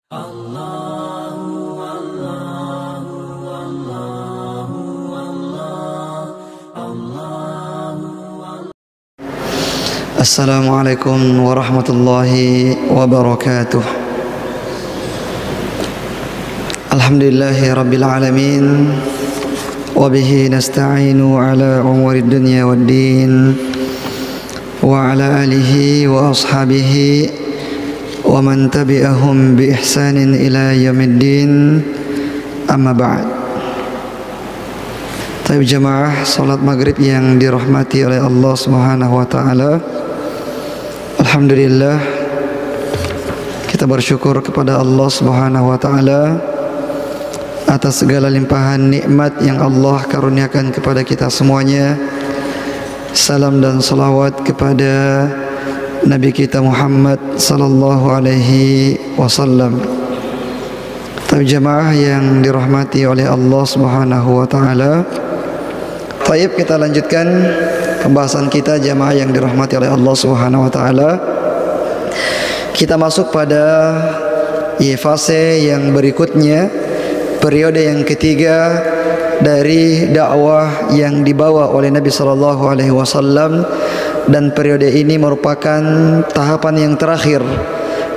Assalamualaikum warahmatullahi wabarakatuh. Alhamdulillahi rabbil alamin. Wabihi nasta'inu ala umuri dunya waddin. Wa ala alihi wa ashabihi wa man tabi'ahum bi ihsanin ila yaumiddin. Amma ba'd. Taib jamaah salat maghrib yang dirahmati oleh Allah Subhanahu wa taala. Alhamdulillah, kita bersyukur kepada Allah Subhanahu wa taala atas segala limpahan nikmat yang Allah karuniakan kepada kita semuanya. Salam dan salawat kepada Nabi kita Muhammad sallallahu alaihi wasallam. Taib jamaah yang dirahmati oleh Allah Subhanahu wa taala. Baik, kita lanjutkan pembahasan kita jamaah yang dirahmati oleh Allah Subhanahu wa taala. Kita masuk pada fase yang berikutnya, periode yang ketiga dari dakwah yang dibawa oleh Nabi sallallahu alaihi wasallam, dan periode ini merupakan tahapan yang terakhir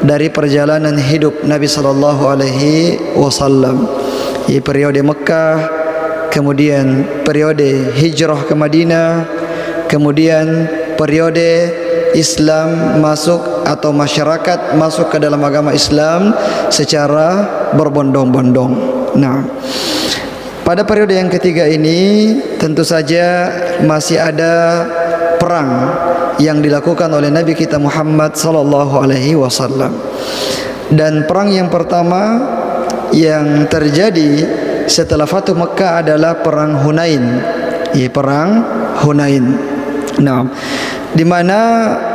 dari perjalanan hidup Nabi sallallahu alaihi wasallam. Periode Mekah, kemudian periode hijrah ke Madinah, kemudian periode Islam masuk atau masyarakat masuk ke dalam agama Islam secara berbondong-bondong. Nah, pada periode yang ketiga ini tentu saja masih ada perang yang dilakukan oleh Nabi kita Muhammad sallallahu alaihi wasallam. Dan perang yang pertama yang terjadi setelah Fatuh Mekah adalah perang Hunain. Perang Hunain. Nah, di mana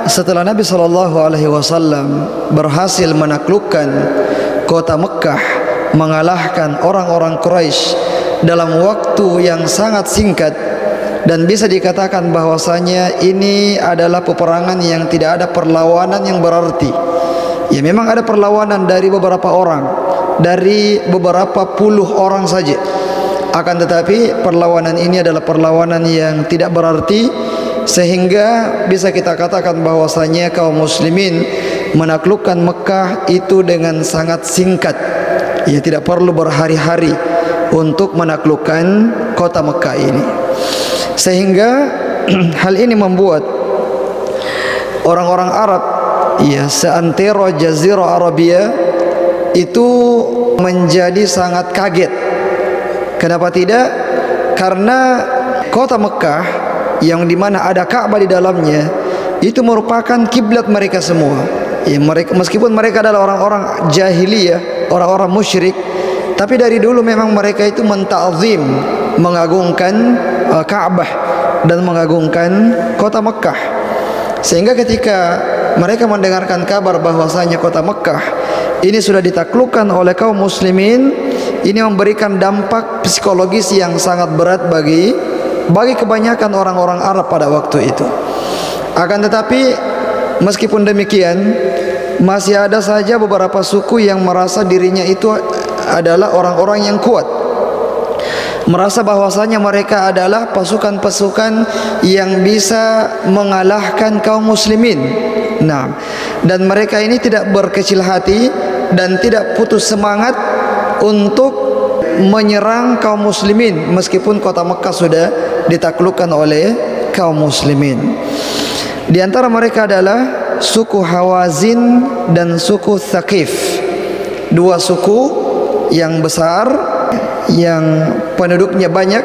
setelah Nabi sallallahu alaihi wasallam berhasil menaklukkan kota Mekah, mengalahkan orang-orang Quraisy dalam waktu yang sangat singkat, dan bisa dikatakan bahwasanya ini adalah peperangan yang tidak ada perlawanan yang berarti. Memang ada perlawanan dari beberapa orang, dari beberapa puluh orang saja. Akan tetapi perlawanan ini adalah perlawanan yang tidak berarti, sehingga bisa kita katakan bahwasanya kaum muslimin menaklukkan Mekah itu dengan sangat singkat. Tidak perlu berhari-hari untuk menaklukkan kota Mekah ini. Sehingga hal ini membuat orang-orang Arab, seantero Jazirah Arabia itu menjadi sangat kaget. Kenapa tidak? Karena kota Mekah yang dimana ada Ka'bah di dalamnya itu merupakan kiblat mereka semua. Meskipun mereka adalah orang-orang jahiliyah, orang-orang musyrik, tapi dari dulu memang mereka itu menta'zim, mengagungkan Ka'bah dan mengagungkan kota Mekah. Sehingga ketika mereka mendengarkan kabar bahwasanya kota Mekah ini sudah ditaklukkan oleh kaum muslimin, ini memberikan dampak psikologis yang sangat berat bagi kebanyakan orang-orang Arab pada waktu itu. Akan tetapi meskipun demikian, masih ada saja beberapa suku yang merasa dirinya itu adalah orang-orang yang kuat, merasa bahwasanya mereka adalah pasukan-pasukan yang bisa mengalahkan kaum muslimin. Nah, dan mereka ini tidak berkecil hati dan tidak putus semangat untuk menyerang kaum muslimin meskipun kota Mekah sudah ditaklukkan oleh kaum muslimin. Di antara mereka adalah suku Hawazin dan suku Thaqif, dua suku yang besar, yang penduduknya banyak,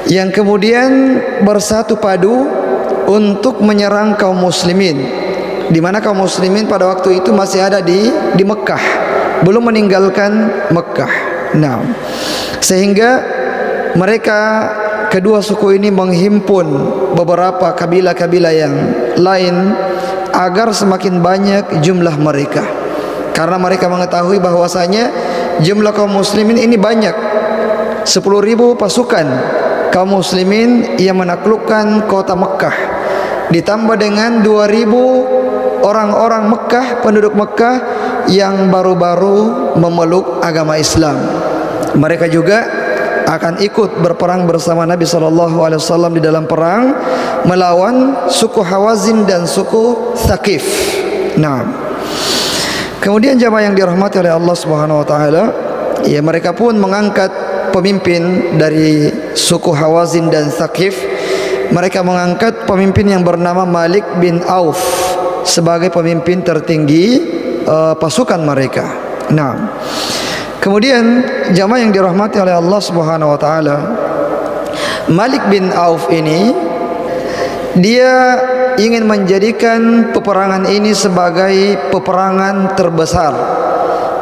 yang kemudian bersatu padu untuk menyerang kaum muslimin, di mana kaum muslimin pada waktu itu masih ada di Mekah, belum meninggalkan Mekah. Nah, sehingga mereka kedua suku ini menghimpun beberapa kabilah-kabilah yang lain agar semakin banyak jumlah mereka, karena mereka mengetahui bahwasanya jumlah kaum muslimin ini banyak, 10.000 pasukan kaum muslimin yang menaklukkan kota Mekah, ditambah dengan 2.000 orang-orang Mekah, penduduk Mekah yang baru-baru memeluk agama Islam. Mereka juga akan ikut berperang bersama Nabi SAW di dalam perang melawan suku Hawazin dan suku Thaqif. Nah, kemudian jamaah yang dirahmati oleh Allah Subhanahu wa taala, ya mereka pun mengangkat pemimpin dari suku Hawazin dan Thaqif. Mereka mengangkat pemimpin yang bernama Malik bin Auf sebagai pemimpin tertinggi pasukan mereka. Nah, kemudian jamaah yang dirahmati oleh Allah Subhanahu wa taala, Malik bin Auf ini dia ingin menjadikan peperangan ini sebagai peperangan terbesar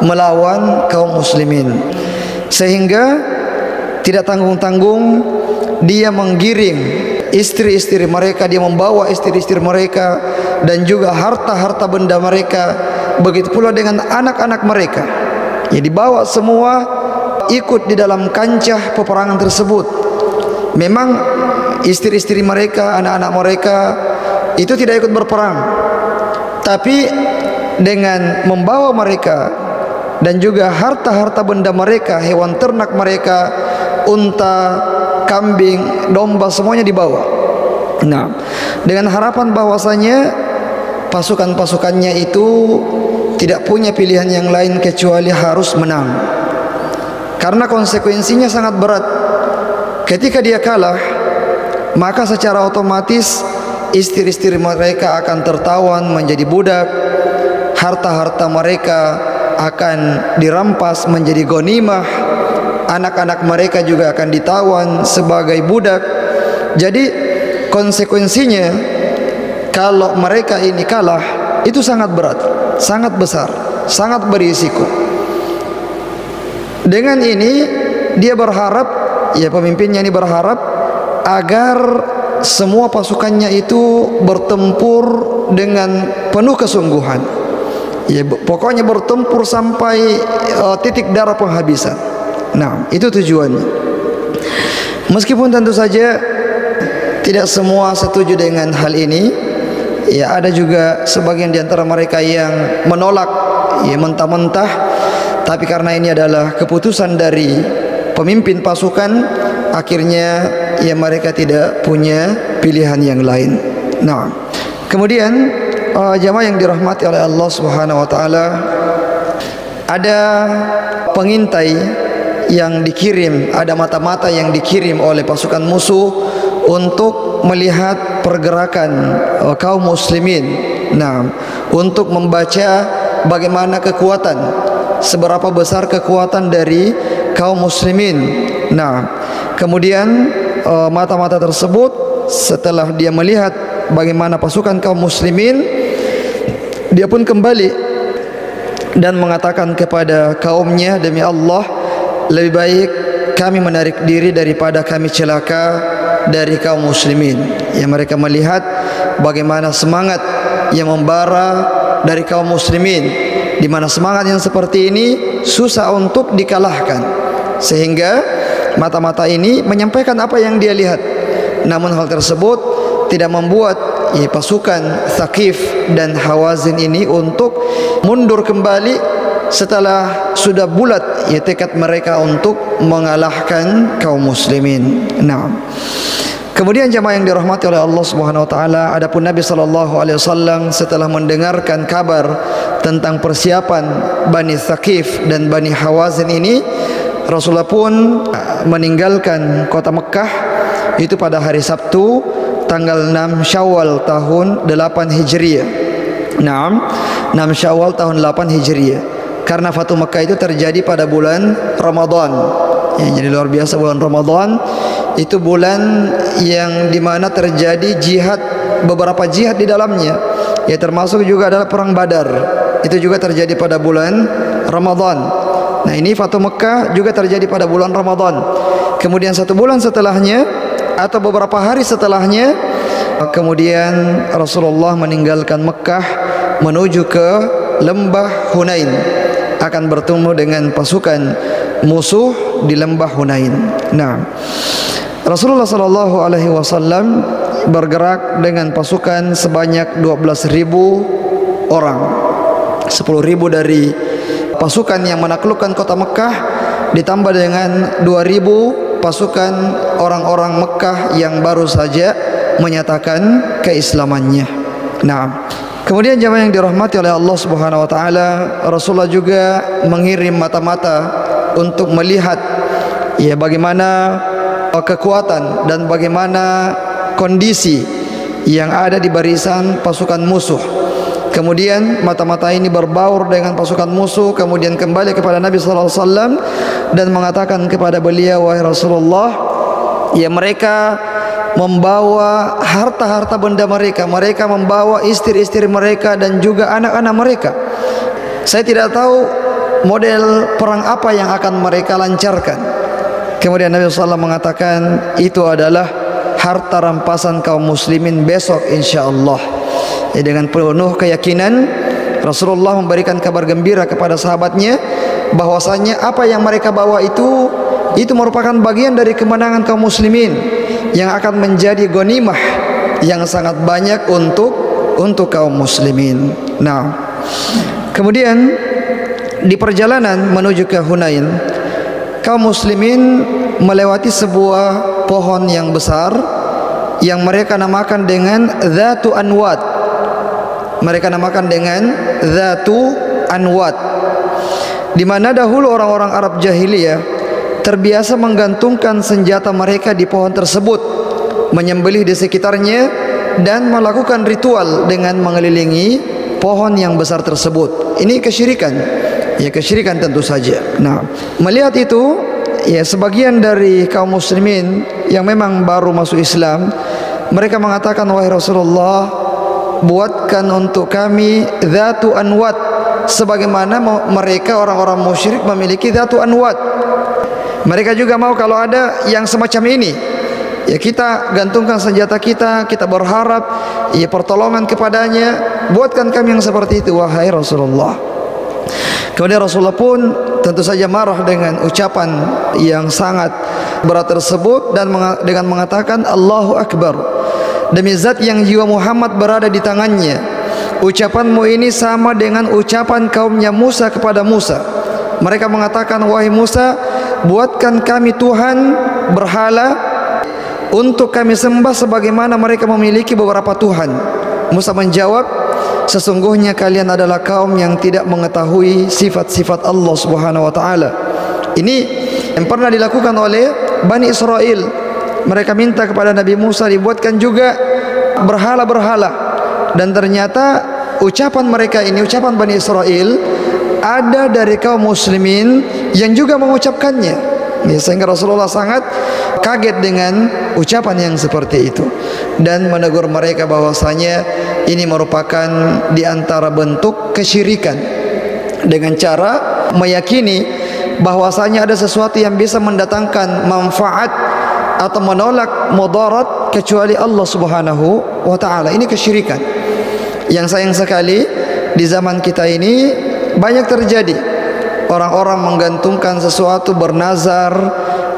melawan kaum muslimin, sehingga tidak tanggung-tanggung dia menggiring istri-istri mereka, dia membawa istri-istri mereka dan juga harta-harta benda mereka, begitu pula dengan anak-anak mereka. Ya, dibawa semua ikut di dalam kancah peperangan tersebut. Memang istri-istri mereka, anak-anak mereka itu tidak ikut berperang, tapi dengan membawa mereka dan juga harta-harta benda mereka, hewan ternak mereka, unta, kambing, domba, semuanya dibawa. Nah, dengan harapan bahwasanya pasukan-pasukannya itu tidak punya pilihan yang lain kecuali harus menang, karena konsekuensinya sangat berat. Ketika dia kalah, maka secara otomatis istri-istri mereka akan tertawan menjadi budak, harta-harta mereka akan dirampas menjadi ghanimah, anak-anak mereka juga akan ditawan sebagai budak. Jadi konsekuensinya kalau mereka ini kalah itu sangat berat, sangat besar, sangat berisiko. Dengan ini dia berharap, ya pemimpinnya ini berharap agar semua pasukannya itu bertempur dengan penuh kesungguhan. Ya, pokoknya bertempur sampai titik darah penghabisan. Nah, itu tujuannya. Meskipun tentu saja tidak semua setuju dengan hal ini, ya ada juga sebagian di antara mereka yang menolak, ya mentah-mentah. Tapi karena ini adalah keputusan dari pemimpin pasukan, akhirnya ya mereka tidak punya pilihan yang lain. Nah, kemudian jamaah yang dirahmati oleh Allah Subhanahu wa taala, ada pengintai yang dikirim, ada mata-mata yang dikirim oleh pasukan musuh untuk melihat pergerakan kaum muslimin. Nah, untuk membaca bagaimana kekuatan, seberapa besar kekuatan dari kaum muslimin. Nah, kemudian mata-mata tersebut setelah dia melihat bagaimana pasukan kaum muslimin, dia pun kembali dan mengatakan kepada kaumnya, demi Allah, lebih baik kami menarik diri daripada kami celaka dari kaum muslimin. Yang mereka melihat bagaimana semangat yang membara dari kaum muslimin, di mana semangat yang seperti ini susah untuk dikalahkan, sehingga mata-mata ini menyampaikan apa yang dia lihat. Namun hal tersebut tidak membuat pasukan Thaqif dan Hawazin ini untuk mundur kembali setelah sudah bulat tekad mereka untuk mengalahkan kaum muslimin. Nah, kemudian jamaah yang dirahmati oleh Allah Subhanahu wa taala, adapun Nabi sallallahu alaihi wasallam setelah mendengarkan kabar tentang persiapan Bani Thaqif dan Bani Hawazin ini, Rasulullah pun meninggalkan kota Mekah itu pada hari Sabtu tanggal 6 Syawal tahun 8 Hijriah. 6 Syawal tahun 8 Hijriah. Karena Fatu Mekah itu terjadi pada bulan Ramadan. Ya, jadi luar biasa, bulan Ramadan itu bulan yang dimana terjadi jihad, beberapa jihad di dalamnya. Ya, termasuk juga adalah perang Badar. Itu juga terjadi pada bulan Ramadan. Nah, ini Fatu Mekah juga terjadi pada bulan Ramadan. Kemudian satu bulan setelahnya atau beberapa hari setelahnya, kemudian Rasulullah meninggalkan Mekah menuju ke lembah Hunain, akan bertemu dengan pasukan musuh di lembah Hunain. Nah, Rasulullah sallallahu alaihi wasallam bergerak dengan pasukan sebanyak 12.000 orang. 10.000 dari pasukan yang menaklukkan kota Mekah ditambah dengan 2.000 pasukan orang-orang Mekah yang baru saja menyatakan keislamannya. Nah, kemudian jamaah yang dirahmati oleh Allah Subhanahu wa taala, Rasulullah juga mengirim mata-mata untuk melihat ya bagaimana kekuatan dan bagaimana kondisi yang ada di barisan pasukan musuh. Kemudian mata-mata ini berbaur dengan pasukan musuh, kemudian kembali kepada Nabi sallallahu alaihi wasallam dan mengatakan kepada beliau, wahai Rasulullah, ya mereka membawa harta-harta benda mereka, mereka membawa istri-istri mereka dan juga anak-anak mereka. Saya tidak tahu model perang apa yang akan mereka lancarkan. Kemudian Nabi sallallahu alaihi wasallam mengatakan, itu adalah harta rampasan kaum muslimin besok insyaallah. Ya, dengan penuh keyakinan Rasulullah memberikan kabar gembira kepada sahabatnya bahwasanya apa yang mereka bawa itu merupakan bagian dari kemenangan kaum muslimin yang akan menjadi ghanimah yang sangat banyak untuk kaum muslimin. Nah, kemudian di perjalanan menuju ke Hunain, kaum muslimin melewati sebuah pohon yang besar yang mereka namakan dengan Dzatu Anwat. Mereka namakan dengan Dzatu Anwat, di mana dahulu orang-orang Arab jahiliyah terbiasa menggantungkan senjata mereka di pohon tersebut, menyembelih di sekitarnya dan melakukan ritual dengan mengelilingi pohon yang besar tersebut. Ini kesyirikan, ya kesyirikan tentu saja. Nah, melihat itu, ya sebagian dari kaum muslimin yang memang baru masuk Islam, mereka mengatakan, wahai Rasulullah, buatkan untuk kami Dzatu Anwat sebagaimana mereka orang-orang musyrik memiliki Dzatu Anwat. Mereka juga mau kalau ada yang semacam ini, ya kita gantungkan senjata kita, kita berharap ya pertolongan kepadanya. Buatkan kami yang seperti itu wahai Rasulullah. Kemudian Rasulullah pun tentu saja marah dengan ucapan yang sangat berat tersebut dan dengan mengatakan, Allahu Akbar, demi zat yang jiwa Muhammad berada di tangannya, ucapanmu ini sama dengan ucapan kaumnya Musa kepada Musa. Mereka mengatakan, wahai Musa, buatkan kami Tuhan berhala untuk kami sembah sebagaimana mereka memiliki beberapa Tuhan. Musa menjawab, sesungguhnya kalian adalah kaum yang tidak mengetahui sifat-sifat Allah Subhanahu wa taala. Ini yang pernah dilakukan oleh Bani Israel. Mereka minta kepada Nabi Musa dibuatkan juga berhala-berhala, dan ternyata ucapan mereka ini, ucapan Bani Israel, ada dari kaum muslimin yang juga mengucapkannya. Sehingga Rasulullah sangat kaget dengan ucapan yang seperti itu dan menegur mereka bahwasanya ini merupakan di antara bentuk kesyirikan dengan cara meyakini bahwasanya ada sesuatu yang bisa mendatangkan manfaat atau menolak mudarat kecuali Allah Subhanahu wa taala. Ini kesyirikan yang sayang sekali di zaman kita ini banyak terjadi. Orang-orang menggantungkan sesuatu, bernazar,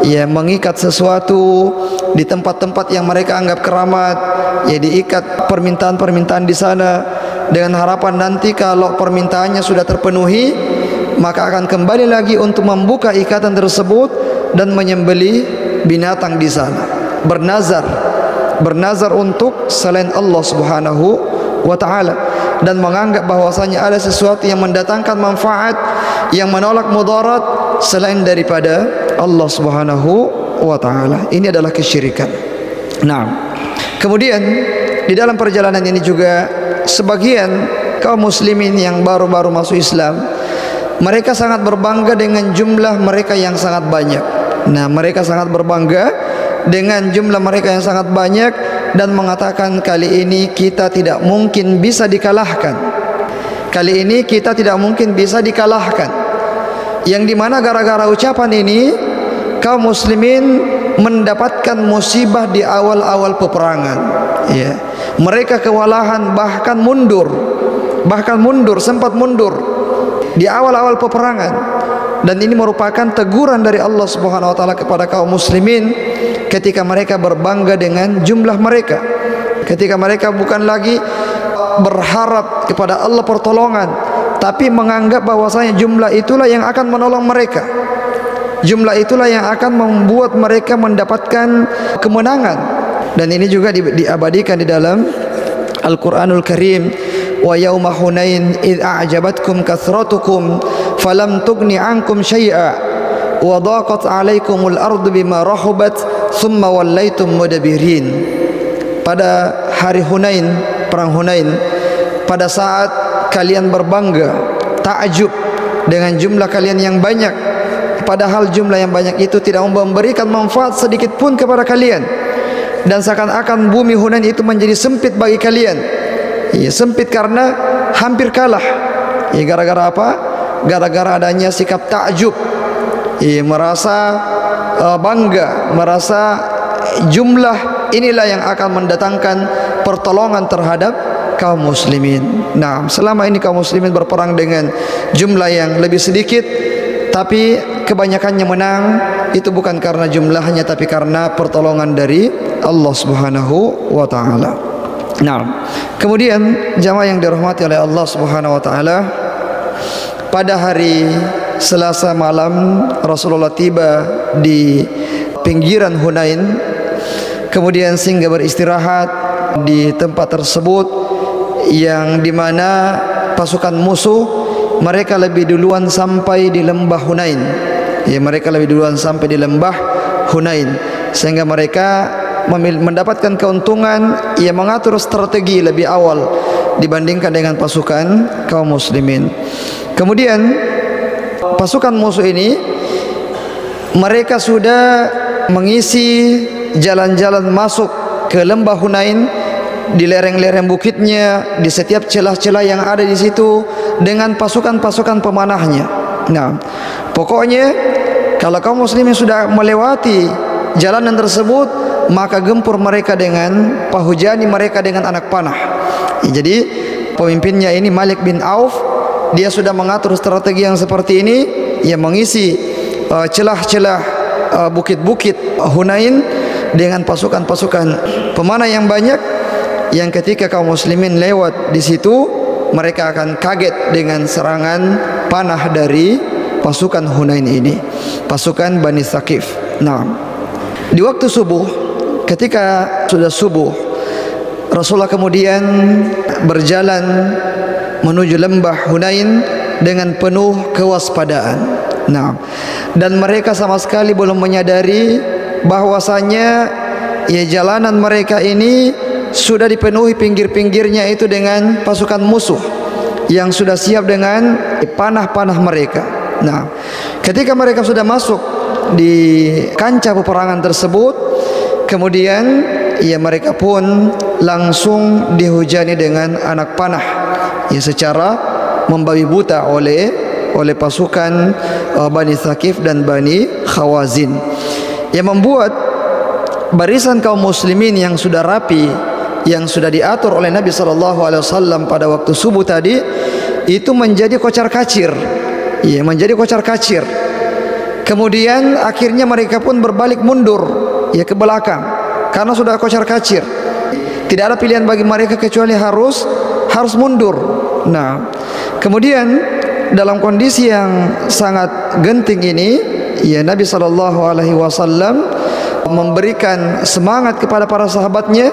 ya mengikat sesuatu di tempat-tempat yang mereka anggap keramat, ya diikat permintaan-permintaan di sana dengan harapan nanti kalau permintaannya sudah terpenuhi maka akan kembali lagi untuk membuka ikatan tersebut dan menyembelih binatang di sana, bernazar untuk selain Allah Subhanahu wa taala dan menganggap bahwasanya ada sesuatu yang mendatangkan manfaat, yang menolak mudarat selain daripada Allah Subhanahu wa taala. Ini adalah kesyirikan. Nah, kemudian di dalam perjalanan ini juga sebagian kaum muslimin yang baru-baru masuk Islam, mereka sangat berbangga dengan jumlah mereka yang sangat banyak. Nah, mereka sangat berbangga dengan jumlah mereka yang sangat banyak dan mengatakan, kali ini kita tidak mungkin bisa dikalahkan. Kali ini kita tidak mungkin bisa dikalahkan. Yang dimana gara-gara ucapan ini kaum muslimin mendapatkan musibah di awal-awal peperangan. Ya, mereka kewalahan bahkan mundur, sempat mundur di awal-awal peperangan. Dan ini merupakan teguran dari Allah Subhanahu wa taala kepada kaum muslimin ketika mereka berbangga dengan jumlah mereka, ketika mereka bukan lagi berharap kepada Allah pertolongan, tapi menganggap bahwasanya jumlah itulah yang akan menolong mereka. Jumlah itulah yang akan membuat mereka mendapatkan kemenangan. Dan ini juga diabadikan di dalam Al-Quranul Karim. Wa yauma Hunain idh a'jabatkum kathratukum falam tughni ankum syai'a wa dhaqat 'alaikumul ardu bima rahabat thumma wallaitum mudbirin. Pada hari Hunain, perang Hunain, pada saat kalian berbangga, takjub dengan jumlah kalian yang banyak, padahal jumlah yang banyak itu tidak memberikan manfaat sedikit pun kepada kalian, dan seakan-akan bumi Hunain itu menjadi sempit bagi kalian. Ya, sempit karena hampir kalah. Ya, gara-gara apa? Gara-gara adanya sikap takjub. Ya, merasa bangga, merasa jumlah inilah yang akan mendatangkan pertolongan terhadap kaum muslimin. Nah, selama ini kaum muslimin berperang dengan jumlah yang lebih sedikit, tapi kebanyakannya menang, itu bukan karena jumlahnya, tapi karena pertolongan dari Allah Subhanahu wa taala. Nah, kemudian jamaah yang dirahmati oleh Allah Subhanahu wa taala, pada hari Selasa malam Rasulullah tiba di pinggiran Hunain, kemudian singgah beristirahat di tempat tersebut, yang dimana pasukan musuh mereka lebih duluan sampai di lembah Hunain. Ya, mereka lebih duluan sampai di lembah Hunain, sehingga mereka mendapatkan keuntungan, ia mengatur strategi lebih awal dibandingkan dengan pasukan kaum muslimin. Kemudian pasukan musuh ini mereka sudah mengisi jalan-jalan masuk ke lembah Hunain, di lereng-lereng bukitnya, di setiap celah-celah yang ada di situ dengan pasukan-pasukan pemanahnya. Nah, pokoknya kalau kaum muslimin sudah melewati jalanan tersebut, maka gempur mereka dengan pahujani mereka dengan anak panah. Jadi pemimpinnya ini Malik bin Auf, dia sudah mengatur strategi yang seperti ini, ia mengisi celah-celah bukit-bukit Hunain dengan pasukan-pasukan pemanah yang banyak, yang ketika kaum muslimin lewat di situ, mereka akan kaget dengan serangan panah dari pasukan Hunain ini, pasukan Bani Thaqif. Nah, di waktu subuh, ketika sudah subuh, Rasulullah kemudian berjalan menuju lembah Hunain dengan penuh kewaspadaan. Nah, dan mereka sama sekali belum menyadari bahwasanya ya jalanan mereka ini sudah dipenuhi pinggir-pinggirnya itu dengan pasukan musuh yang sudah siap dengan panah-panah mereka. Nah, ketika mereka sudah masuk di kancah peperangan tersebut, kemudian ya mereka pun langsung dihujani dengan anak panah, ya secara membabi buta oleh pasukan Bani Thaqif dan Bani Khawazin, yang membuat barisan kaum muslimin yang sudah rapi, yang sudah diatur oleh Nabi SAW pada waktu subuh tadi, itu menjadi kocar-kacir, ya menjadi kocar-kacir. Kemudian akhirnya mereka pun berbalik mundur, ya ke belakang, karena sudah kocar-kacir. Tidak ada pilihan bagi mereka kecuali harus mundur. Nah, kemudian dalam kondisi yang sangat genting ini, ya Nabi SAW memberikan semangat kepada para sahabatnya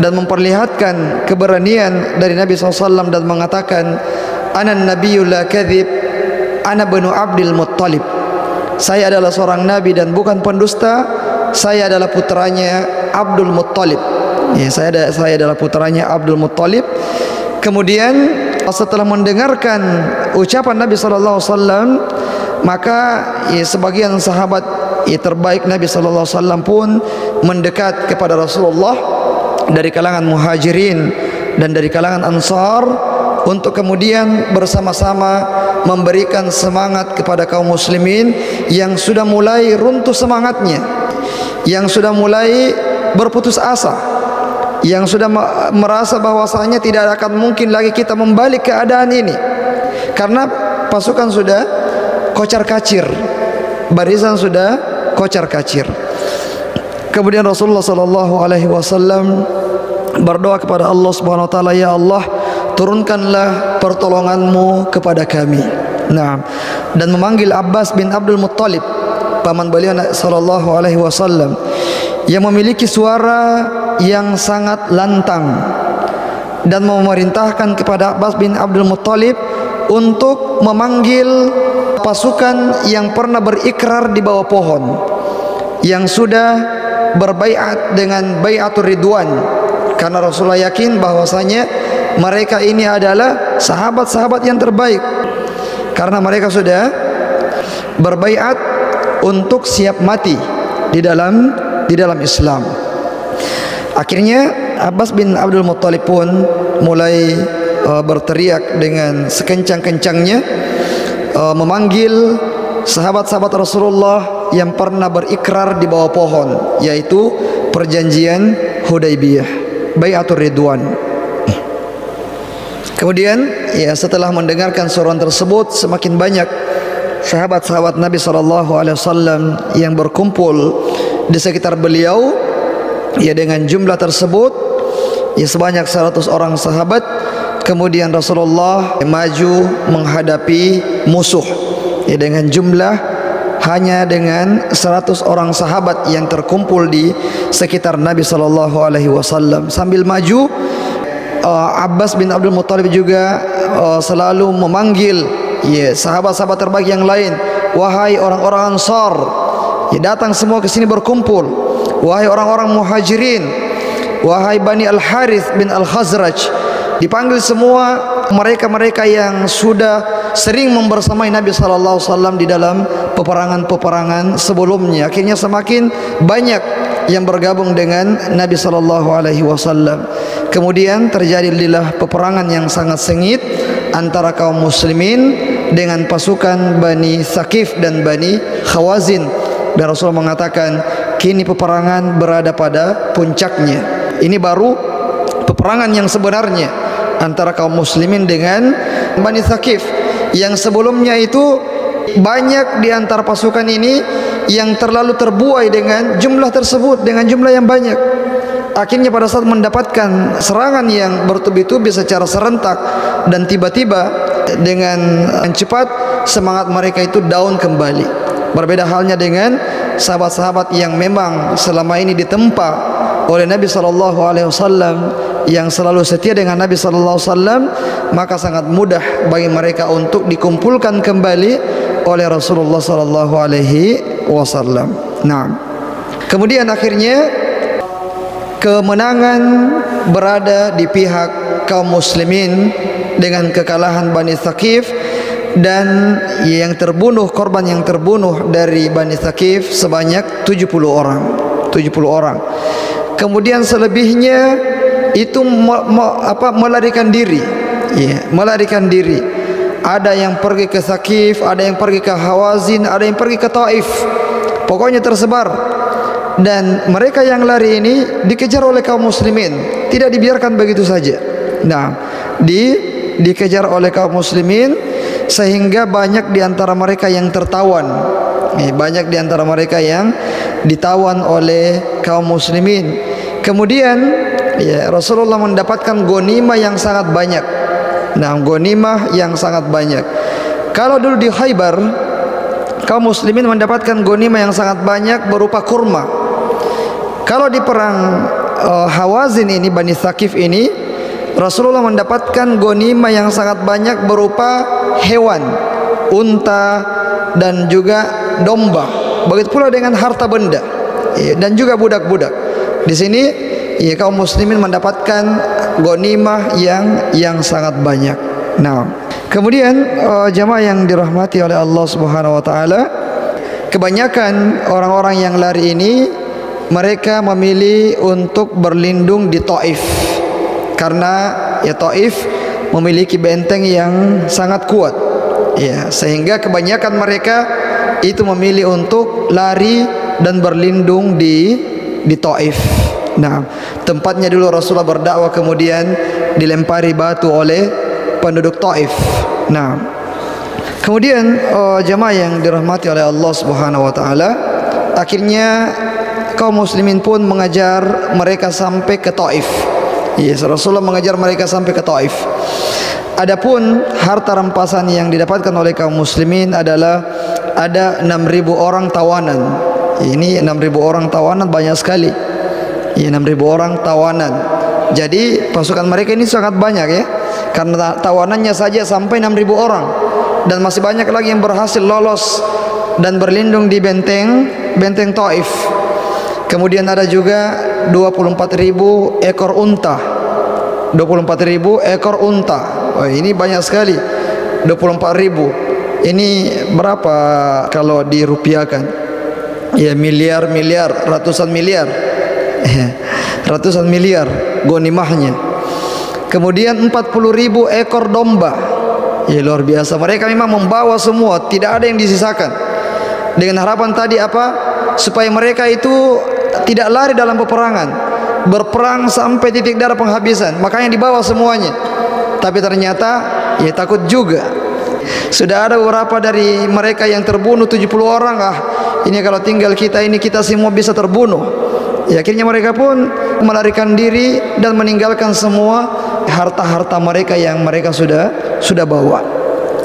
dan memperlihatkan keberanian dari Nabi SAW dan mengatakan, "Ana nabiyyul la kadzib, ana banu Abdul Muttalib." Saya adalah seorang nabi dan bukan pendusta. Saya adalah putranya Abdul Muttalib. Ya, saya adalah putranya Abdul Muttalib. Kemudian setelah mendengarkan ucapan Nabi SAW, maka ya, sebagian sahabat terbaik Nabi SAW pun mendekat kepada Rasulullah dari kalangan muhajirin dan dari kalangan ansar, untuk kemudian bersama-sama memberikan semangat kepada kaum muslimin yang sudah mulai runtuh semangatnya, yang sudah mulai berputus asa, yang sudah merasa bahwasanya tidak akan mungkin lagi kita membalik keadaan ini, karena pasukan sudah kocar-kacir, barisan sudah kocar-kacir. Kemudian Rasulullah SAW berdoa kepada Allah Subhanahu wa taala, "Ya Allah, turunkanlah pertolonganmu kepada kami. Nah, dan memanggil Abbas bin Abdul Muttalib, paman beliau sallallahu alaihi wasallam, yang memiliki suara yang sangat lantang, dan memerintahkan kepada Abbas bin Abdul Muttalib untuk memanggil pasukan yang pernah berikrar di bawah pohon, yang sudah berbaiat dengan baiatur ridwan, karena Rasulullah yakin bahwasanya mereka ini adalah sahabat-sahabat yang terbaik, karena mereka sudah berbaiat untuk siap mati di dalam Islam. Akhirnya Abbas bin Abdul Muttalib pun mulai berteriak dengan sekencang-kencangnya, memanggil sahabat-sahabat Rasulullah yang pernah berikrar di bawah pohon, yaitu perjanjian Hudaybiyah, baiatur ridwan. Kemudian ya, setelah mendengarkan seruan tersebut, semakin banyak sahabat-sahabat Nabi SAW yang berkumpul di sekitar beliau. Ya, dengan jumlah tersebut ya sebanyak 100 orang sahabat. Kemudian Rasulullah maju menghadapi musuh ya, dengan jumlah hanya dengan 100 orang sahabat yang terkumpul di sekitar Nabi SAW. Sambil maju, Abbas bin Abdul Muttalib juga selalu memanggil ya sahabat-sahabat terbaik yang lain, wahai orang-orang Ansar, ya datang semua ke sini berkumpul, wahai orang-orang Muhajirin, wahai Bani Al-Harith bin Al-Khazraj. Dipanggil semua mereka-mereka yang sudah sering membersamai Nabi SAW di dalam peperangan-peperangan sebelumnya. Akhirnya semakin banyak yang bergabung dengan Nabi SAW. Kemudian terjadilah peperangan yang sangat sengit antara kaum muslimin dengan pasukan Bani Thaqif dan Bani Khawazin. Dan Rasulullah mengatakan, kini peperangan berada pada puncaknya. Ini baru peperangan yang sebenarnya antara kaum muslimin dengan Bani Thaqif. Yang sebelumnya itu banyak di antara pasukan ini yang terlalu terbuai dengan jumlah tersebut, dengan jumlah yang banyak. Akhirnya pada saat mendapatkan serangan yang bertubi-tubi secara serentak dan tiba-tiba, dengan cepat semangat mereka itu down kembali. Berbeda halnya dengan sahabat-sahabat yang memang selama ini ditempa oleh Nabi SAW, yang selalu setia dengan Nabi SAW, maka sangat mudah bagi mereka untuk dikumpulkan kembali oleh Rasulullah SAW. Nah, kemudian akhirnya kemenangan berada di pihak kaum muslimin dengan kekalahan Bani Thaqif, dan yang terbunuh, korban yang terbunuh dari Bani Thaqif sebanyak 70 orang. Kemudian selebihnya itu melarikan diri, ya, melarikan diri. Ada yang pergi ke Thaqif, ada yang pergi ke Hawazin, ada yang pergi ke Taif. Pokoknya tersebar. Dan mereka yang lari ini dikejar oleh kaum muslimin, tidak dibiarkan begitu saja. Nah, dikejar oleh kaum muslimin sehingga banyak di antara mereka yang tertawan. Banyak di antara mereka yang ditawan oleh kaum muslimin. Kemudian ya, Rasulullah mendapatkan ghanimah yang sangat banyak. Nah, ghanimah yang sangat banyak. Kalau dulu di Khaybar, kaum muslimin mendapatkan ghanimah yang sangat banyak berupa kurma. Kalau di perang Hawazin ini, Bani Thaqif ini, Rasulullah mendapatkan ghanimah yang sangat banyak berupa hewan, unta dan juga domba. Begitu pula dengan harta benda dan juga budak-budak. Di sini ya, kaum muslimin mendapatkan ghanimah yang sangat banyak. Nah, kemudian jamaah yang dirahmati oleh Allah Subhanahu wa taala, kebanyakan orang-orang yang lari ini mereka memilih untuk berlindung di Taif, karena ya Taif memiliki benteng yang sangat kuat, ya, sehingga kebanyakan mereka itu memilih untuk lari dan berlindung di Taif. Nah, tempatnya dulu Rasulullah berdakwah kemudian dilempari batu oleh penduduk Taif. Nah, kemudian jamaah yang dirahmati oleh Allah Subhanahu wa taala, akhirnya kaum muslimin pun mengajar mereka sampai ke Taif. Yes, Rasulullah mengejar mereka sampai ke Taif. Adapun harta rampasan yang didapatkan oleh kaum muslimin adalah ada 6.000 orang tawanan. Ini 6.000 orang tawanan banyak sekali. Ya, 6.000 orang tawanan. Jadi pasukan mereka ini sangat banyak ya. Karena tawanannya saja sampai 6.000 orang. Dan masih banyak lagi yang berhasil lolos dan berlindung di benteng Taif. Kemudian ada juga 24.000 ekor unta. 24.000 ekor unta. Oh, ini banyak sekali. 24.000. Ini berapa kalau dirupiahkan? Ya, miliar, ratusan miliar. Ratusan miliar ghanimahnya. Kemudian 40.000 ekor domba. Ya, luar biasa. Mereka memang membawa semua, tidak ada yang disisakan. Dengan harapan tadi apa? Supaya mereka itu tidak lari dalam peperangan, berperang sampai titik darah penghabisan. Makanya dibawa semuanya. Tapi ternyata ya takut juga. Sudah ada beberapa dari mereka yang terbunuh 70 orang. Ini kalau tinggal kita semua bisa terbunuh. Ya, akhirnya mereka pun melarikan diri dan meninggalkan semua harta-harta mereka yang mereka sudah bawa.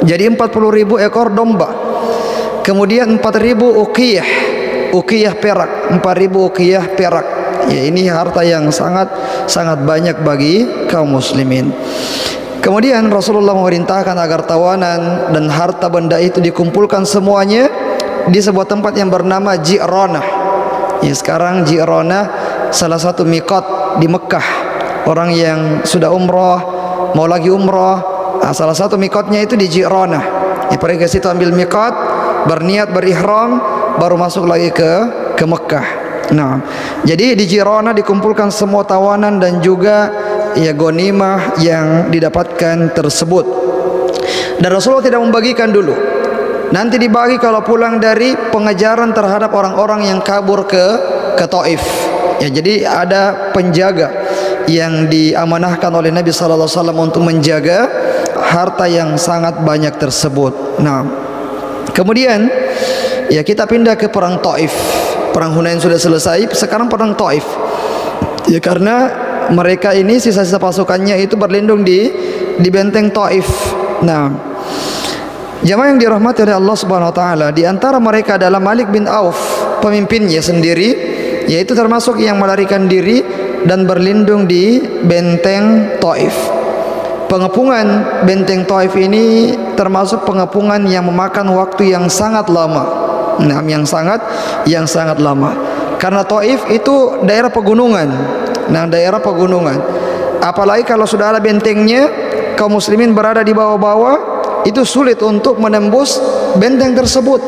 Jadi 40.000 ekor domba. Kemudian 4.000 uqiyah perak, 4.000 uqiyah perak. Ya, ini harta yang sangat banyak bagi kaum muslimin. Kemudian Rasulullah memerintahkan agar tawanan dan harta benda itu dikumpulkan semuanya di sebuah tempat yang bernama Ji'ranah. Ya, sekarang Ji'ranah salah satu miqat di Mekah. Orang yang sudah umrah, mau lagi umrah, salah satu miqatnya itu di Ji'ranah. Ya, pergi ke situ ambil miqat, berniat berihram, baru masuk lagi ke Mekah. Nah, jadi di Ji'ranah dikumpulkan semua tawanan dan juga ya ghanimah yang didapatkan tersebut. Dan Rasulullah tidak membagikan dulu. Nanti dibagi kalau pulang dari pengejaran terhadap orang-orang yang kabur ke Taif. Ya, jadi ada penjaga yang diamanahkan oleh Nabi sallallahu alaihi wasallam untuk menjaga harta yang sangat banyak tersebut. Nah, kemudian ya kita pindah ke perang Taif. Perang Hunain sudah selesai, sekarang perang Taif. Ya, karena mereka ini sisa-sisa pasukannya itu berlindung di benteng Taif. Nah, jamaah yang dirahmati oleh Allah Subhanahu wa taala, di antara mereka adalah Malik bin Auf, pemimpinnya sendiri, yaitu termasuk yang melarikan diri dan berlindung di benteng Taif. Pengepungan benteng Taif ini termasuk pengepungan yang memakan waktu yang sangat lama. Nah, yang sangat lama. Karena Taif itu daerah pegunungan. Nah, daerah pegunungan. Apalagi kalau sudah ada bentengnya, kaum muslimin berada di bawah-bawah, itu sulit untuk menembus benteng tersebut.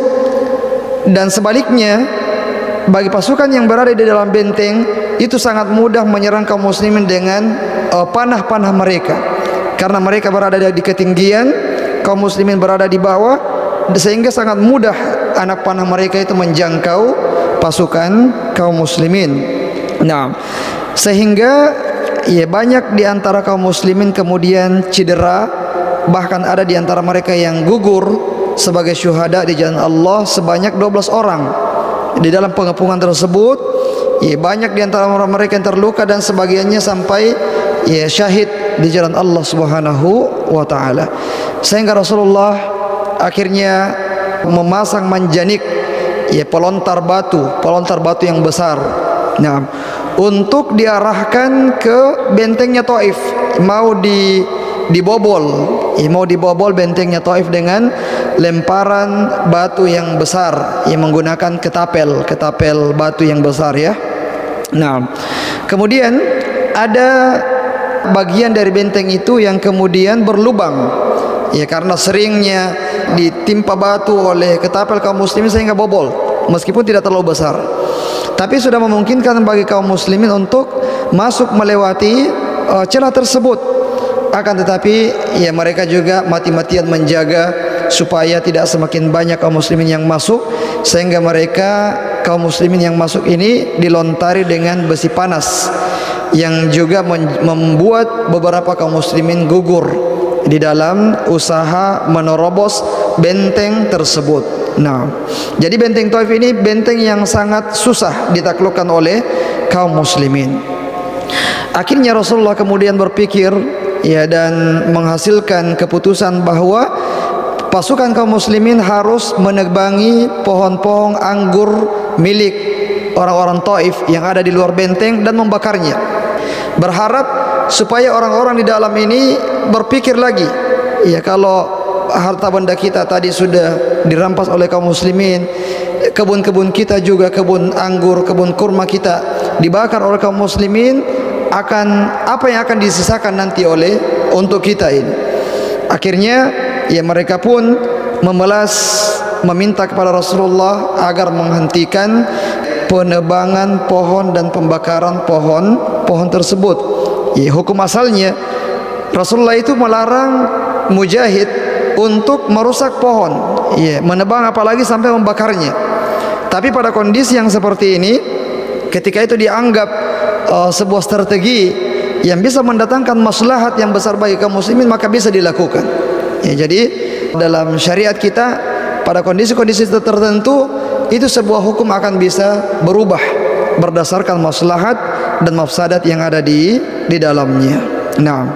Dan sebaliknya, bagi pasukan yang berada di dalam benteng, itu sangat mudah menyerang kaum muslimin dengan panah-panah mereka. Karena mereka berada di ketinggian, kaum muslimin berada di bawah, sehingga sangat mudah anak panah mereka itu menjangkau pasukan kaum muslimin. Nah, sehingga ya banyak di antara kaum muslimin kemudian cedera, bahkan ada di antara mereka yang gugur sebagai syuhada di jalan Allah sebanyak 12 orang. Di dalam pengepungan tersebut ya banyak di antara mereka yang terluka dan sebagiannya sampai ya syahid di jalan Allah Subhanahu wa taala. Sehingga Rasulullah akhirnya memasang manjanik, ya pelontar batu yang besar. Nah, untuk diarahkan ke bentengnya Taif, mau dibobol bentengnya Taif dengan lemparan batu yang besar, yang menggunakan ketapel batu yang besar ya. Nah, kemudian ada bagian dari benteng itu yang kemudian berlubang. Ya, karena seringnya ditimpa batu oleh ketapel kaum muslimin sehingga bobol, meskipun tidak terlalu besar. Tapi sudah memungkinkan bagi kaum muslimin untuk masuk melewati celah tersebut. Akan tetapi ya mereka juga mati-matian menjaga supaya tidak semakin banyak kaum muslimin yang masuk, sehingga kaum muslimin yang masuk ini dilontari dengan besi panas yang juga membuat beberapa kaum muslimin gugur di dalam usaha menerobos benteng tersebut. Nah, jadi benteng Taif ini benteng yang sangat susah ditaklukkan oleh kaum muslimin. Akhirnya Rasulullah kemudian berpikir ya dan menghasilkan keputusan bahwa pasukan kaum muslimin harus menebangi pohon-pohon anggur milik orang-orang Taif yang ada di luar benteng dan membakarnya, berharap supaya orang-orang di dalam ini berpikir lagi, ya kalau harta benda kita tadi sudah dirampas oleh kaum muslimin, kebun-kebun kita juga, kebun anggur, kebun kurma kita dibakar oleh kaum muslimin, akan apa yang akan disisakan nanti oleh untuk kita ini. Akhirnya ya mereka pun meminta kepada Rasulullah agar menghentikan penebangan pohon dan pembakaran pohon tersebut. Ya, hukum asalnya Rasulullah itu melarang mujahid untuk merusak pohon, ya, menebang apalagi sampai membakarnya. Tapi pada kondisi yang seperti ini, ketika itu dianggap sebuah strategi yang bisa mendatangkan maslahat yang besar bagi kaum muslimin, maka bisa dilakukan. Ya, jadi dalam syariat kita pada kondisi-kondisi tertentu itu sebuah hukum akan bisa berubah berdasarkan maslahat dan mafsadat yang ada di dalamnya. Nah,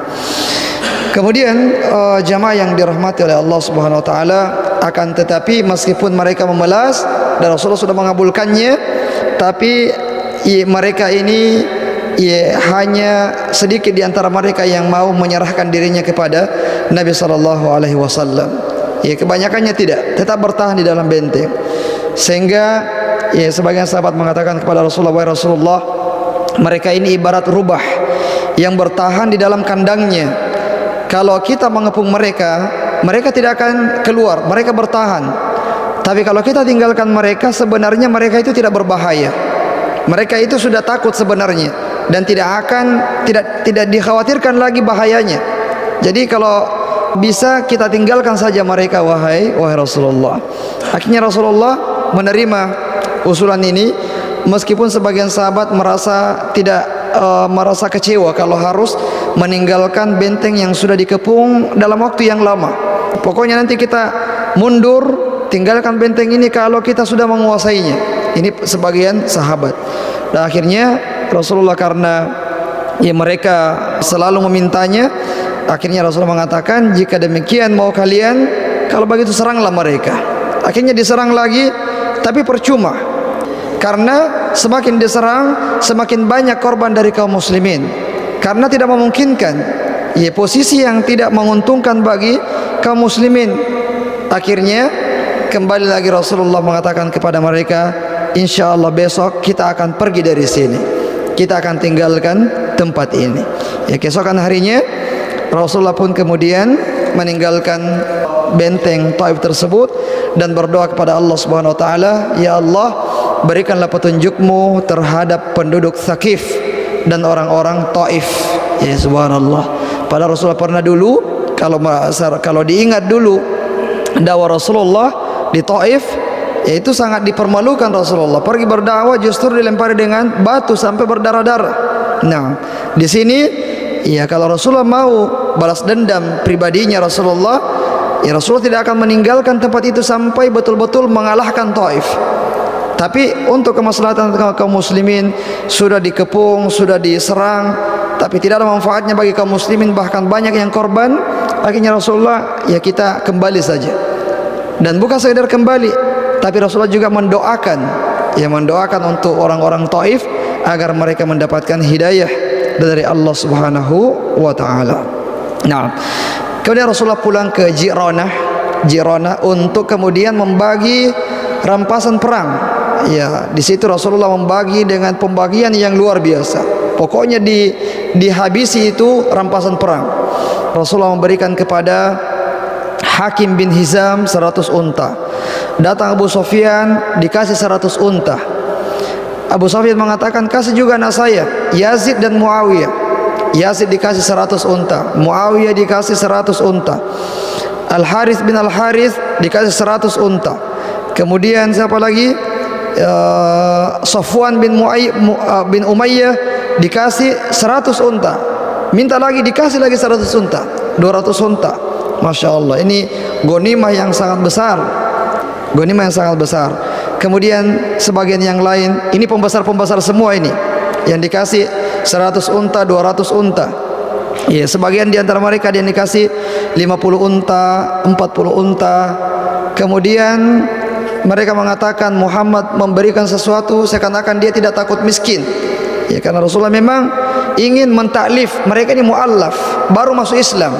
kemudian jamaah yang dirahmati oleh Allah Subhanahu wa taala, akan tetapi meskipun mereka memelas dan Rasulullah sudah mengabulkannya, tapi mereka ini hanya sedikit di antara mereka yang mau menyerahkan dirinya kepada Nabi sallallahu alaihi wasallam. Kebanyakannya tidak, tetap bertahan di dalam benteng. Sehingga sebagian sahabat mengatakan kepada Rasulullah, "Wahai Rasulullah, mereka ini ibarat rubah yang bertahan di dalam kandangnya. Kalau kita mengepung mereka, mereka tidak akan keluar, mereka bertahan. Tapi kalau kita tinggalkan mereka, sebenarnya mereka itu tidak berbahaya. Mereka itu sudah takut sebenarnya dan tidak dikhawatirkan lagi bahayanya. Jadi kalau bisa kita tinggalkan saja mereka, wahai Rasulullah." Akhirnya Rasulullah menerima usulan ini, meskipun sebagian sahabat merasa kecewa kalau harus meninggalkan benteng yang sudah dikepung dalam waktu yang lama. Pokoknya nanti kita mundur, tinggalkan benteng ini kalau kita sudah menguasainya. Ini sebagian sahabat. Dan akhirnya Rasulullah, karena mereka selalu memintanya, akhirnya Rasulullah mengatakan, "Jika demikian mau kalian, kalau begitu seranglah mereka." Akhirnya diserang lagi, tapi percuma, karena semakin diserang semakin banyak korban dari kaum muslimin, karena tidak memungkinkan, posisi yang tidak menguntungkan bagi kaum muslimin. Akhirnya kembali lagi Rasulullah mengatakan kepada mereka, "Insya Allah besok kita akan pergi dari sini, kita akan tinggalkan tempat ini." Keesokan harinya Rasulullah pun kemudian meninggalkan benteng Taif tersebut dan berdoa kepada Allah Subhanahu wa taala, "Ya Allah, berikanlah petunjukmu terhadap penduduk Thaqif dan orang-orang Taif." Ya subhanallah. Pada Rasulullah pernah dulu, kalau diingat dulu dakwah Rasulullah di Taif, yaitu sangat dipermalukan Rasulullah. Pergi berdakwah justru dilempari dengan batu sampai berdarah-darah. Nah, di sini kalau Rasulullah mau balas dendam pribadinya Rasulullah, Rasulullah tidak akan meninggalkan tempat itu sampai betul-betul mengalahkan Taif. Tapi untuk kemaslahatan kaum muslimin, sudah dikepung, sudah diserang, tapi tidak ada manfaatnya bagi kaum muslimin, bahkan banyak yang korban. Akhirnya Rasulullah, kita kembali saja. Dan bukan sekedar kembali, tapi Rasulullah juga mendoakan untuk orang-orang Taif agar mereka mendapatkan hidayah dari Allah Subhanahu wa taala. Nah, kemudian Rasulullah pulang ke Jiranah untuk kemudian membagi rampasan perang. Di situ Rasulullah membagi dengan pembagian yang luar biasa. Pokoknya dihabisi itu rampasan perang. Rasulullah memberikan kepada Hakim bin Hizam 100 unta. Datang Abu Sufyan, dikasih 100 unta. Abu Sufyan mengatakan, "Kasih juga anak saya, Yazid dan Muawiyah." Yazid dikasih 100 unta, Muawiyah dikasih 100 unta, Al-Harith bin Al-Harith dikasih 100 unta. Kemudian siapa lagi? Safwan bin Umayyah dikasih 100 unta. Minta lagi, dikasih lagi 100 unta, 200 unta. Masya Allah, ini ghanimah yang sangat besar. Kemudian sebagian yang lain, ini pembesar-pembesar semua ini yang dikasih 100 unta, 200 unta. Ya, sebagian di antara mereka dia dikasih 50 unta, 40 unta. Kemudian mereka mengatakan Muhammad memberikan sesuatu seakan-akan dia tidak takut miskin. Ya, karena Rasulullah memang ingin mentaklif mereka ini muallaf, baru masuk Islam.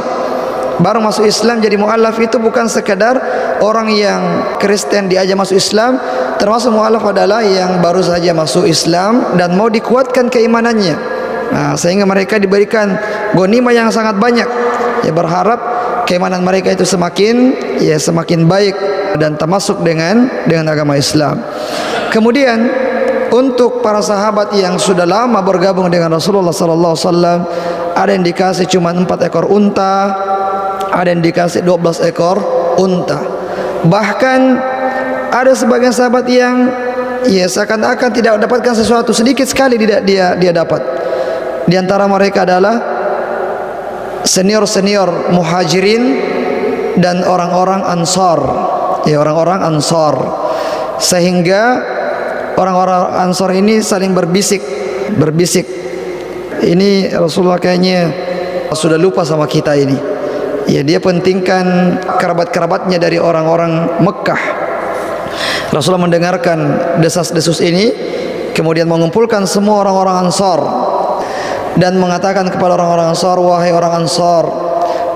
Baru masuk Islam, jadi muallaf itu bukan sekadar orang yang Kristen diajak masuk Islam, termasuk muallaf adalah yang baru saja masuk Islam dan mau dikuatkan keimanannya. Nah, sehingga mereka diberikan ghanimah yang sangat banyak. Ya, berharap keimanan mereka itu semakin baik dan termasuk dengan agama Islam. Kemudian untuk para sahabat yang sudah lama bergabung dengan Rasulullah sallallahu alaihi wasallam, ada yang dikasih cuma 4 ekor unta, ada yang dikasih 12 ekor unta. Bahkan ada sebagian sahabat yang seakan-akan tidak mendapatkan sesuatu, sedikit sekali dia dapat. Di antara mereka adalah senior-senior muhajirin dan orang-orang ansar. Ya, orang-orang ansar. Sehingga orang-orang ansar ini saling berbisik. Ini Rasulullah kayaknya sudah lupa sama kita ini. Ya, dia pentingkan kerabat-kerabatnya dari orang-orang Mekah. Rasulullah mendengarkan desas-desus ini, kemudian mengumpulkan semua orang-orang Ansar dan mengatakan kepada orang-orang Ansar, wahai orang Ansar,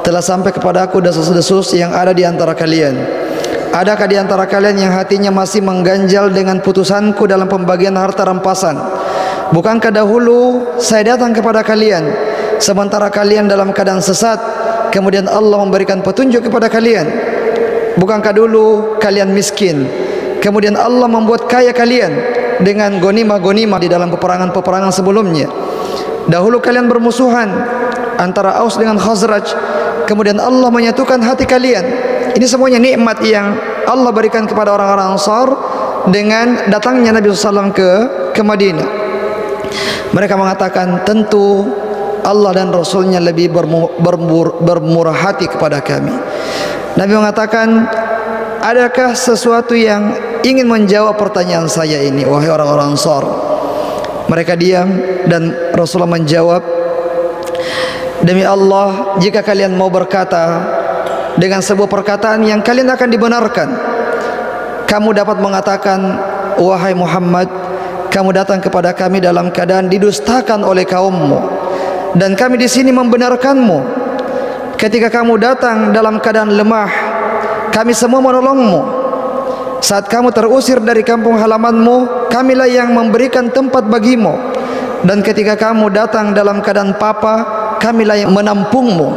telah sampai kepada aku desas-desus yang ada di antara kalian. Adakah di antara kalian yang hatinya masih mengganjal dengan putusanku dalam pembagian harta rampasan? Bukankah dahulu saya datang kepada kalian sementara kalian dalam keadaan sesat, kemudian Allah memberikan petunjuk kepada kalian? Bukankah dulu kalian miskin, kemudian Allah membuat kaya kalian dengan ghanimah-ghanimah di dalam peperangan-peperangan sebelumnya? Dahulu kalian bermusuhan antara Aus dengan Khazraj, kemudian Allah menyatukan hati kalian. Ini semuanya nikmat yang Allah berikan kepada orang-orang Ansar dengan datangnya Nabi SAW ke Madinah. Mereka mengatakan, tentu Allah dan Rasulnya lebih bermurah hati kepada kami. Nabi mengatakan, adakah sesuatu yang ingin menjawab pertanyaan saya ini, wahai orang-orang Ansar? Mereka diam dan Rasulullah menjawab, demi Allah, jika kalian mau berkata dengan sebuah perkataan yang kalian akan dibenarkan, kamu dapat mengatakan, wahai Muhammad, kamu datang kepada kami dalam keadaan didustakan oleh kaummu, dan kami di sini membenarkanmu. Ketika kamu datang dalam keadaan lemah, kami semua menolongmu. Saat kamu terusir dari kampung halamanmu, kamilah yang memberikan tempat bagimu. Dan ketika kamu datang dalam keadaan papa, kamilah yang menampungmu.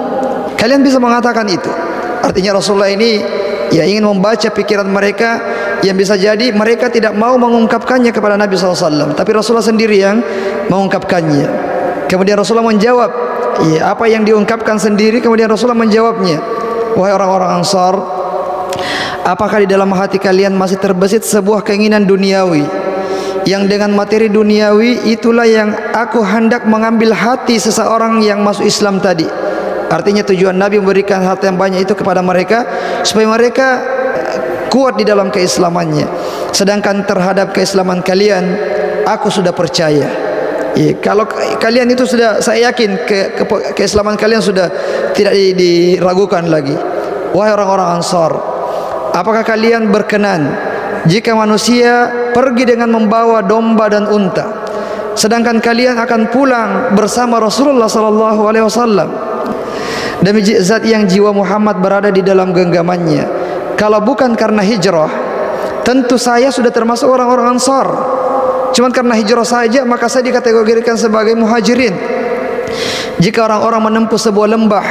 Kalian bisa mengatakan itu. Artinya Rasulullah ini ingin membaca pikiran mereka yang bisa jadi mereka tidak mau mengungkapkannya kepada Nabi SAW, tapi Rasulullah sendiri yang mengungkapkannya. Kemudian Rasulullah menjawab apa yang diungkapkan sendiri. Kemudian Rasulullah menjawabnya, wahai orang-orang Ansar, apakah di dalam hati kalian masih terbesit sebuah keinginan duniawi, yang dengan materi duniawi itulah yang aku hendak mengambil hati seseorang yang masuk Islam tadi? Artinya tujuan Nabi memberikan harta yang banyak itu kepada mereka supaya mereka kuat di dalam keislamannya. Sedangkan terhadap keislaman kalian, aku sudah percaya. Kalau kalian itu sudah, saya yakin keislaman kalian sudah tidak diragukan lagi. Wahai orang-orang Ansar, apakah kalian berkenan jika manusia pergi dengan membawa domba dan unta, sedangkan kalian akan pulang bersama Rasulullah SAW? Demi zat yang jiwa Muhammad berada di dalam genggamannya, kalau bukan karena hijrah, tentu saya sudah termasuk orang-orang Ansar. Cuman karena hijrah saja, maka saya dikategorikan sebagai muhajirin. Jika orang-orang menempuh sebuah lembah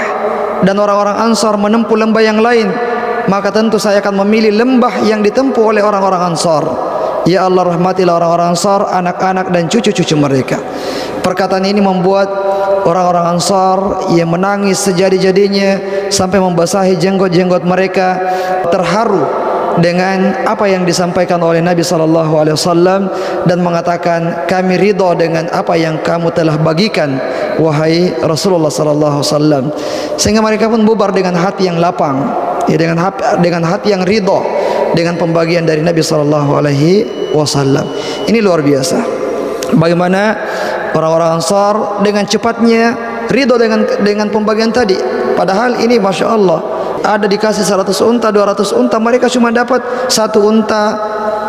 dan orang-orang Ansar menempuh lembah yang lain, maka tentu saya akan memilih lembah yang ditempuh oleh orang-orang Ansar. Ya Allah, rahmatilah orang-orang Ansar, anak-anak dan cucu-cucu mereka. Perkataan ini membuat orang-orang Ansar yang menangis sejadi-jadinya sampai membasahi jenggot-jenggot mereka, terharu dengan apa yang disampaikan oleh Nabi SAW dan mengatakan, kami ridha dengan apa yang kamu telah bagikan, wahai Rasulullah SAW. Sehingga mereka pun bubar dengan hati yang lapang, dengan hati yang ridha dengan pembagian dari Nabi SAW. Ini luar biasa. Bagaimana orang-orang Ansar dengan cepatnya ridho dengan pembagian tadi. Padahal ini Masya Allah, ada dikasih 100 unta, 200 unta, mereka cuma dapat 1 unta,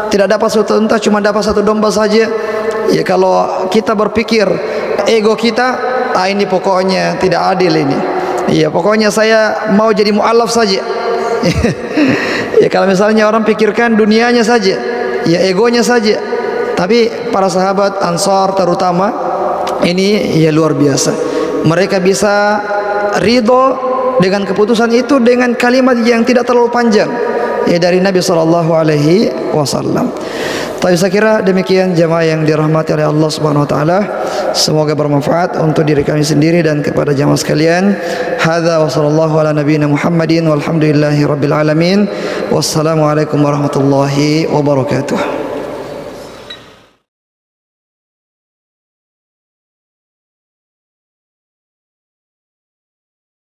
tidak dapat 1 unta, cuma dapat 1 domba saja. Ya kalau kita berpikir ego kita, ini pokoknya tidak adil ini. Ya pokoknya saya mau jadi mu'alaf saja. Ya kalau misalnya orang pikirkan dunianya saja, ya egonya saja. Tapi para sahabat Ansar terutama ini ya luar biasa. Mereka bisa ridho dengan keputusan itu dengan kalimat yang tidak terlalu panjang, ya dari Nabi SAW. Tapi saya kira demikian jamaah yang dirahmati oleh Allah Subhanahu Wa Taala. Semoga bermanfaat untuk diri kami sendiri dan kepada jamaah sekalian. Hadza wa sallallahu ala nabiyyina Muhammadin walhamdulillahi rabbil alamin. Wassalamualaikum warahmatullahi wabarakatuh.